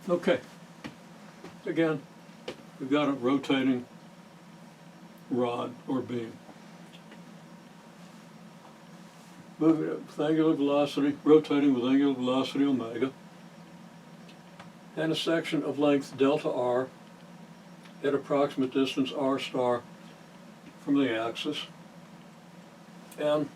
Okay, again, we've got a rotating rod or beam. Moving it with angular velocity, rotating with angular velocity omega, and a section of length delta r at approximate distance r star from the axis, and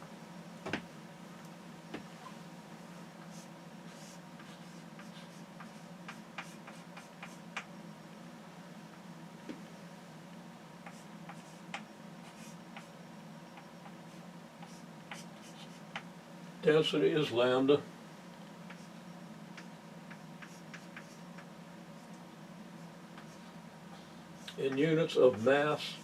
density is lambda. In units of mass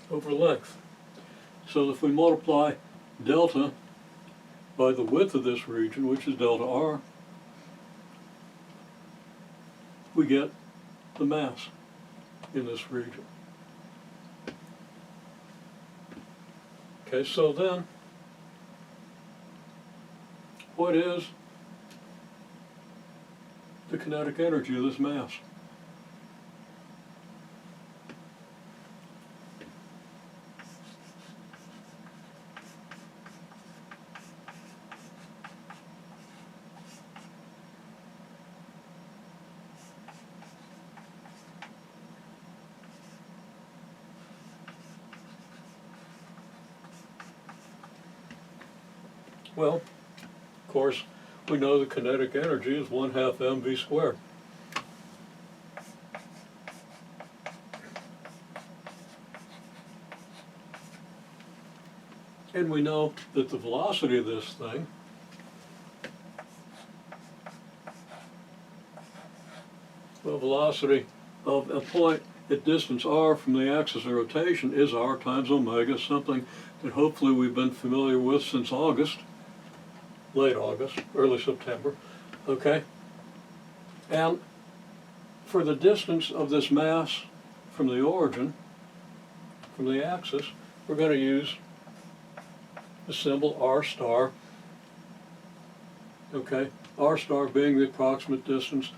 over length. So if we multiply delta by the width of this region, which is delta r, we get the mass in this region. Okay, so then, what is the kinetic energy of this mass? Well, of course, we know the kinetic energy is 1/2 mv squared. And we know that the velocity of this thing the velocity of a point at distance r from the axis of rotation is r times omega, something that hopefully we've been familiar with since August, late August, early September, okay? And for the distance of this mass from the origin, from the axis, we're going to use the symbol r star, okay? R star being the approximate distance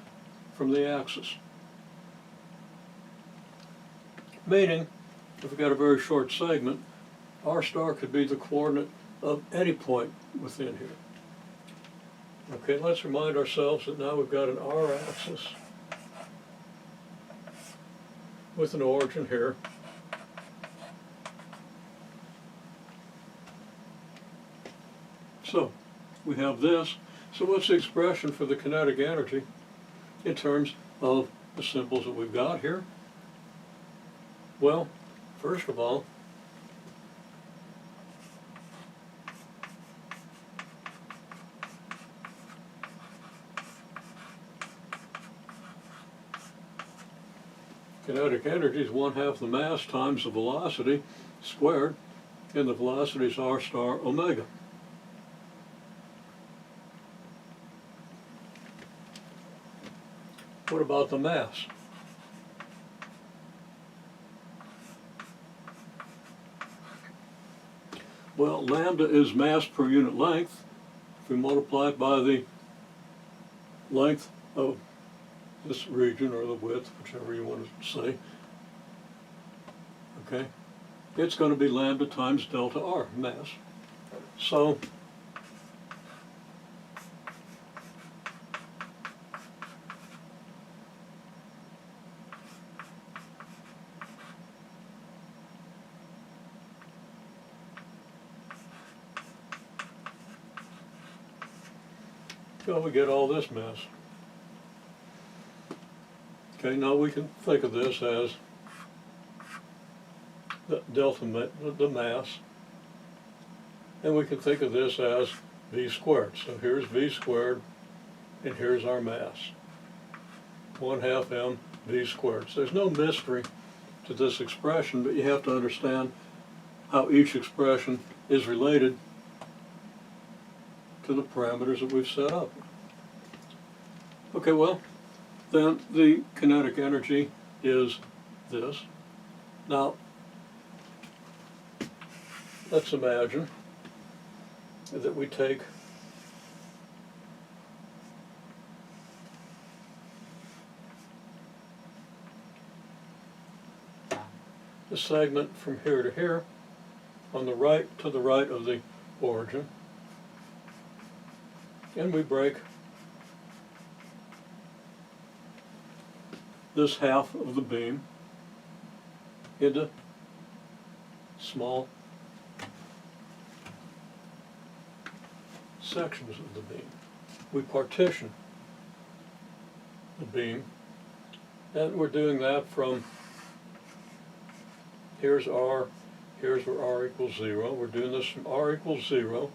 from the axis. Meaning, if we've got a very short segment, r star could be the coordinate of any point within here. Okay, let's remind ourselves that now we've got an r-axis with an origin here. So, we have this. So what's the expression for the kinetic energy in terms of the symbols that we've got here? Well, first of all, kinetic energy is 1/2 the mass times the velocity squared, and the velocity is r star omega. What about the mass? Well, lambda is mass per unit length. If we multiply it by the length of this region, or the width, whichever you want to say, okay, it's going to be lambda times delta r, mass. So we get all this mass. Okay, now we can think of this as the the mass, and we can think of this as v squared. So here's v squared, and here's our mass, 1/2 m v squared. So there's no mystery to this expression, but you have to understand how each expression is related to the parameters that we've set up. Okay, well, then the kinetic energy is this. Now, let's imagine that we take the segment from here to here on the right to the right of the origin, and we break this half of the beam into small sections of the beam. We partition the beam, and we're doing that from here's R, here's where R equals 0. We're doing this from R equals 0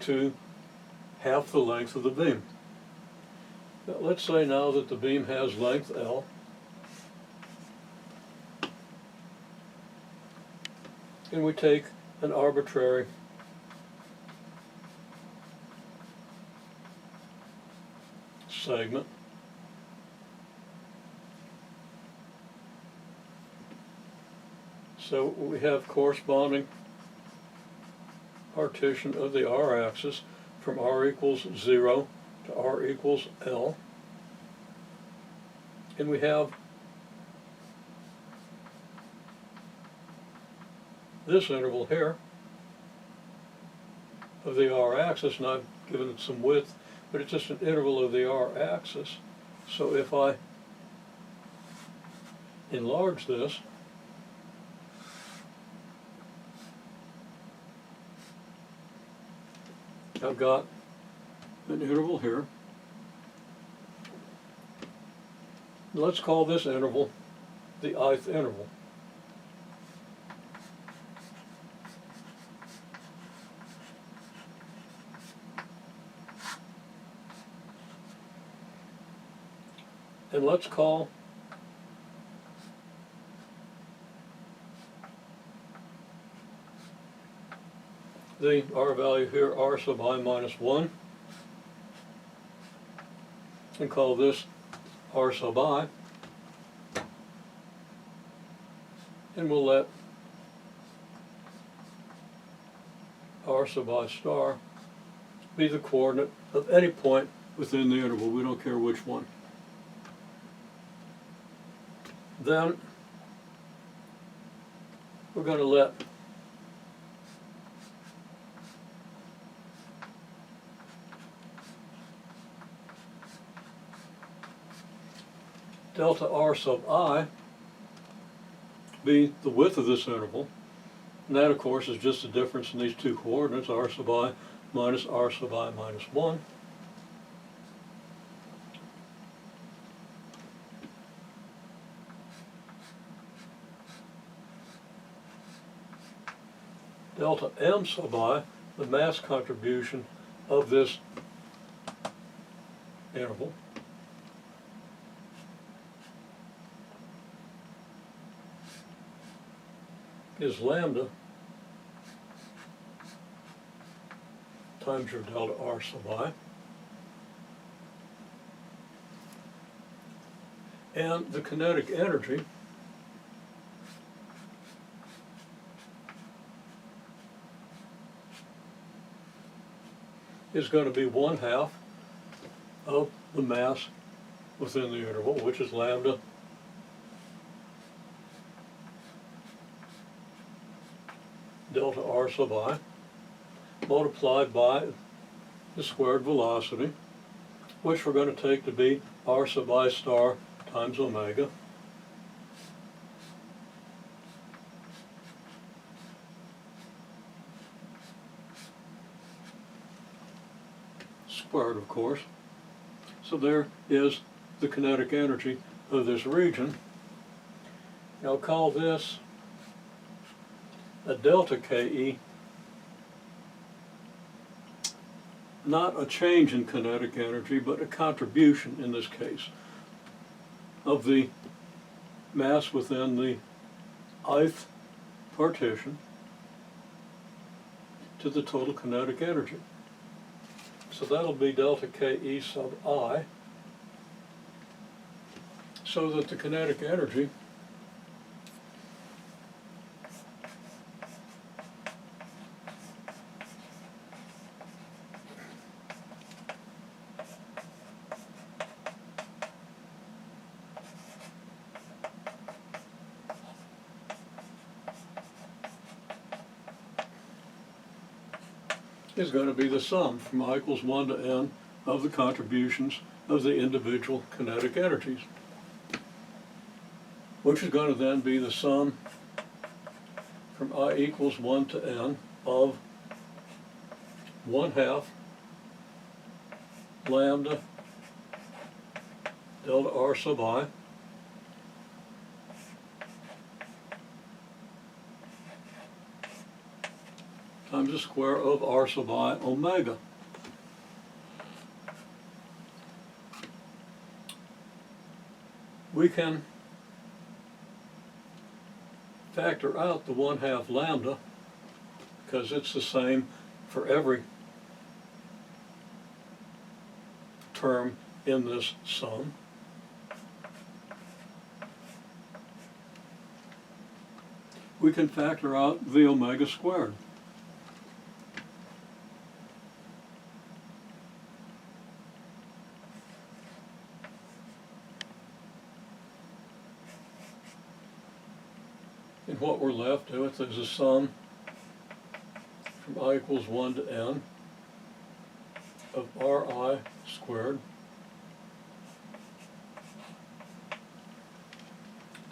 to half the length of the beam. Now, let's say now that the beam has length L, and we take an arbitrary segment so we have corresponding partition of the R-axis from R equals 0 to R equals L, and we have this interval here of the R-axis, and I've given it some width, but it's just an interval of the R-axis. So if I enlarge this, I've got an interval here. Let's call this interval the ith interval. And let's call the R value here R sub I minus 1, and call this R sub I, and we'll let R sub I star be the coordinate of any point within the interval. We don't care which one. Then we're going to let delta R sub I be the width of this interval, and that of course is just the difference in these two coordinates, R sub I minus R sub I minus 1. Delta M sub I, the mass contribution of this interval, is lambda times your delta R sub I. And the kinetic energy is going to be 1/2 of the mass within the interval, which is lambda delta R sub I, multiplied by the squared velocity, which we're going to take to be R sub I star times omega, squared of course. So there is the kinetic energy of this region. I'll call this a delta KE, not a change in kinetic energy, but a contribution in this case of the mass within the ith partition to the total kinetic energy. So that'll be delta KE sub I, so that the kinetic energy is going to be the sum from I equals 1 to n of the contributions of the individual kinetic energies, which is going to then be the sum from I equals 1 to n of 1/2 lambda delta r sub I times the square of r sub I omega. We can factor out the 1/2 lambda because it's the same for every term in this sum. We can factor out v omega squared. And what we're left with is a sum from I equals 1 to n of ri squared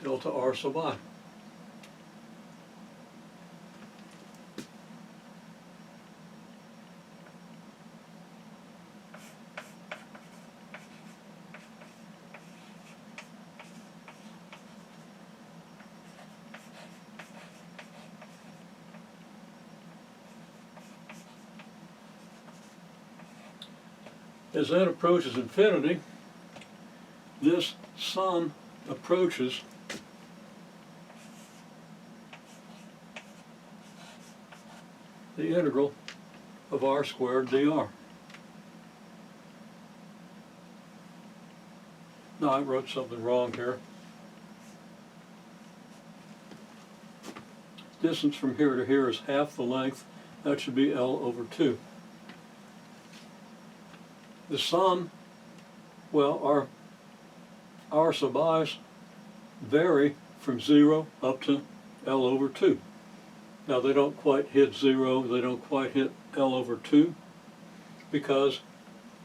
delta r sub I. As n approaches infinity, this sum approaches the integral of r squared dr. No, I wrote something wrong here. Distance from here to here is half the length. That should be L over 2. The sum, well, our r sub i's vary from 0 up to L over 2. Now they don't quite hit 0, they don't quite hit L over 2 because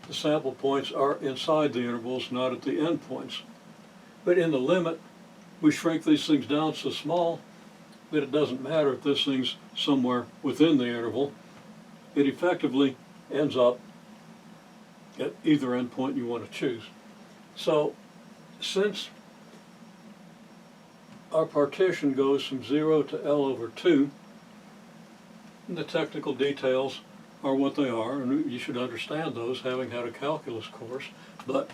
the sample points are inside the intervals, not at the end points. But in the limit, we shrink these things down so small that it doesn't matter if this thing's somewhere within the interval. It effectively ends up at either endpoint you want to choose. So since our partition goes from 0 to L over 2, the technical details are what they are, and you should understand those having had a calculus course, but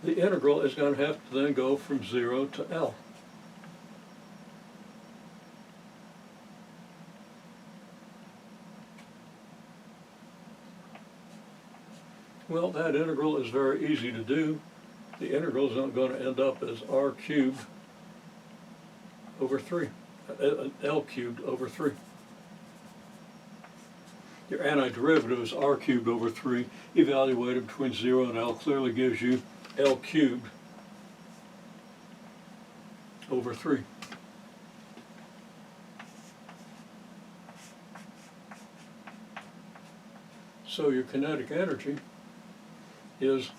the integral is going to have to then go from 0 to L. Well, that integral is very easy to do. The integral is not going to end up as r cubed over 3, L cubed over 3. Your antiderivative is r cubed over 3, evaluated between 0 and L, clearly gives you L cubed over 3. So your kinetic energy is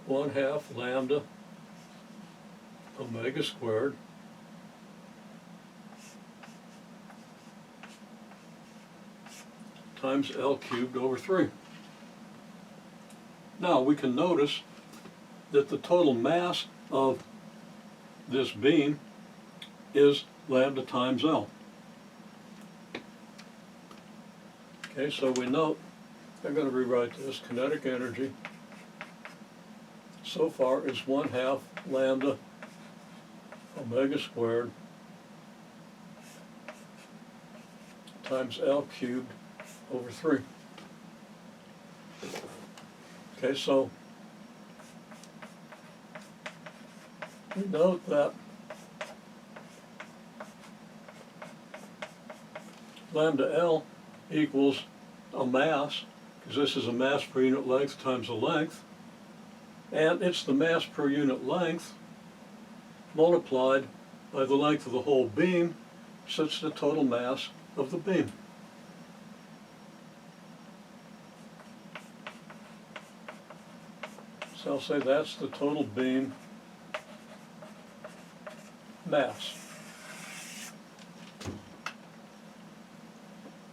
1/2 lambda omega squared times L cubed over 3. Now we can notice that the total mass of this beam is lambda times L. Okay, so we note, I'm going to rewrite this, kinetic energy so far is 1/2 lambda omega squared times L cubed over 3. Okay, so we note that lambda L equals a mass, because this is a mass per unit length times a length, and it's the mass per unit length multiplied by the length of the whole beam, such the total mass of the beam. So I'll say that's the total beam mass.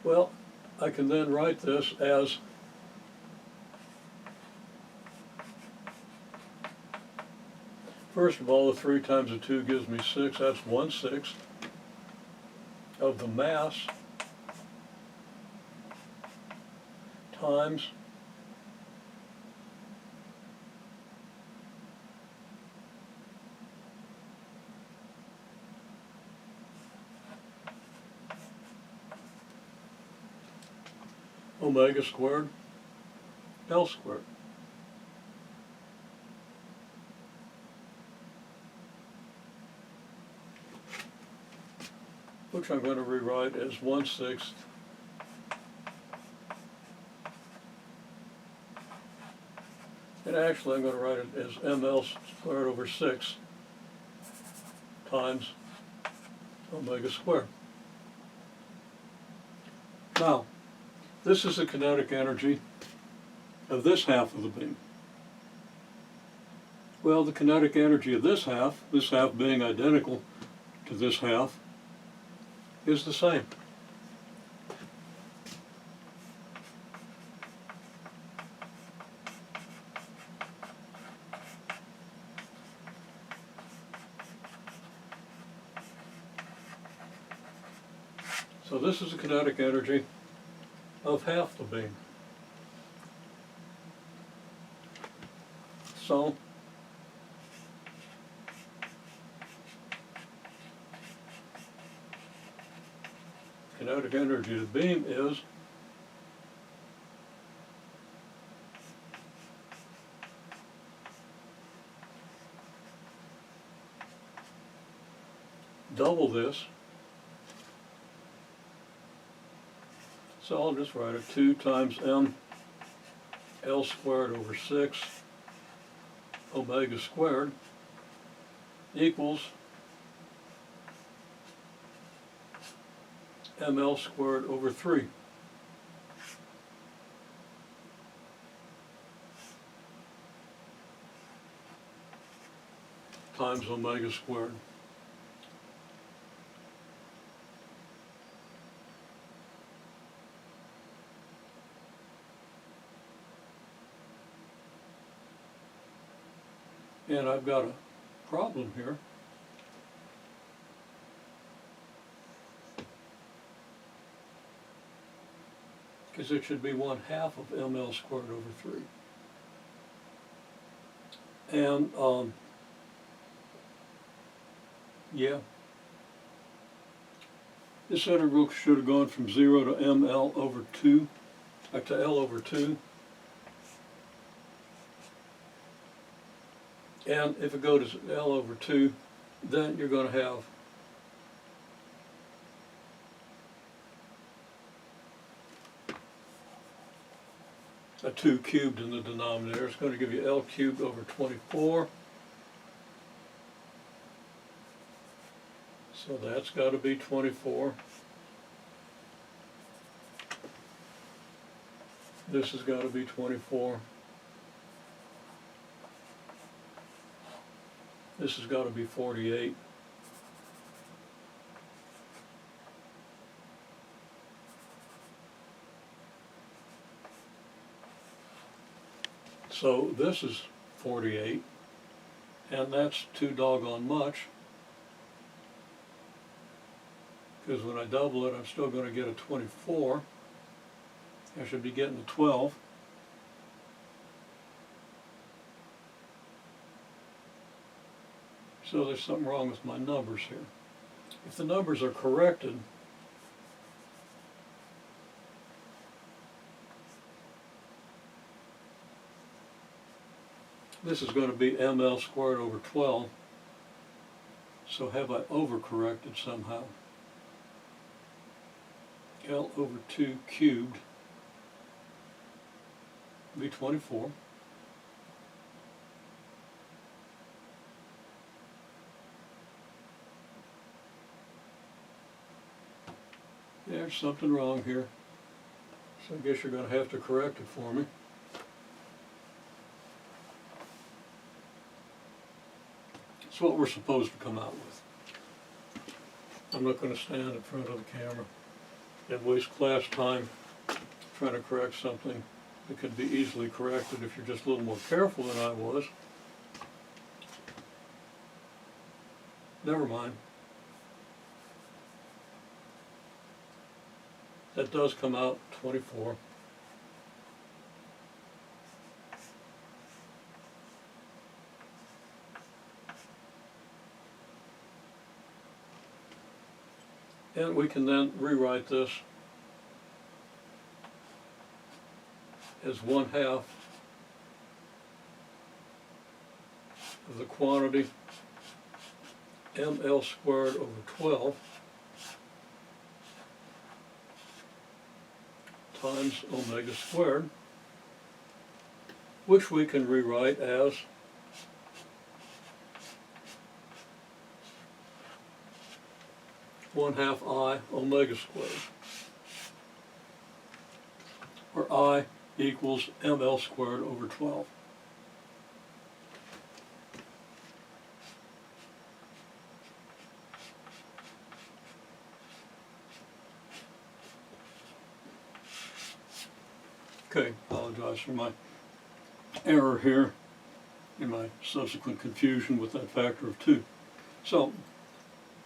Well, I can then write this as first of all, the 3 times the 2 gives me 6. That's 1/6 of the mass times omega squared L squared. Which I'm going to rewrite as 1/6 and actually I'm going to write it as ml squared over 6 times omega squared. Now, this is the kinetic energy of this half of the beam. Well, the kinetic energy of this half being identical to this half, is the same. So this is the kinetic energy of half the beam. So kinetic energy of the beam is double this. So I'll just write it 2 times m L squared over 6 omega squared equals ml squared over 3. Times omega squared. And I've got a problem here. Because it should be 1/2 of ml squared over 3. And yeah, this integral should have gone from 0 to ml over 2, to L over 2. And if it goes to L over 2, then you're going to have a 2 cubed in the denominator. It's going to give you L cubed over 24. So that's got to be 24. This has got to be 24. This has got to be 48. So this is 48, and that's too doggone much, because when I double it, I'm still going to get a 24. I should be getting a 12. So there's something wrong with my numbers here. If the numbers are corrected, this is going to be ml squared over 12. So have I overcorrected somehow? L over 2 cubed would be 24. There's something wrong here. So I guess you're going to have to correct it for me. It's what we're supposed to come out with. I'm not going to stand in front of the camera and waste class time trying to correct something that could be easily corrected if you're just a little more careful than I was. Never mind. That does come out 24. And we can then rewrite this as 1/2 of the quantity ml squared over 12 times omega squared, which we can rewrite as one-half I omega squared, where I equals ml squared over 12. Okay, apologize for my error here and my subsequent confusion with that factor of 2. So,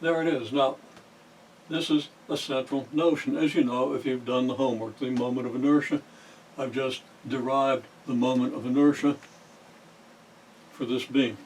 there it is. Now, this is a central notion. As you know, if you've done the homework, the moment of inertia, I've just derived the moment of inertia for this beam.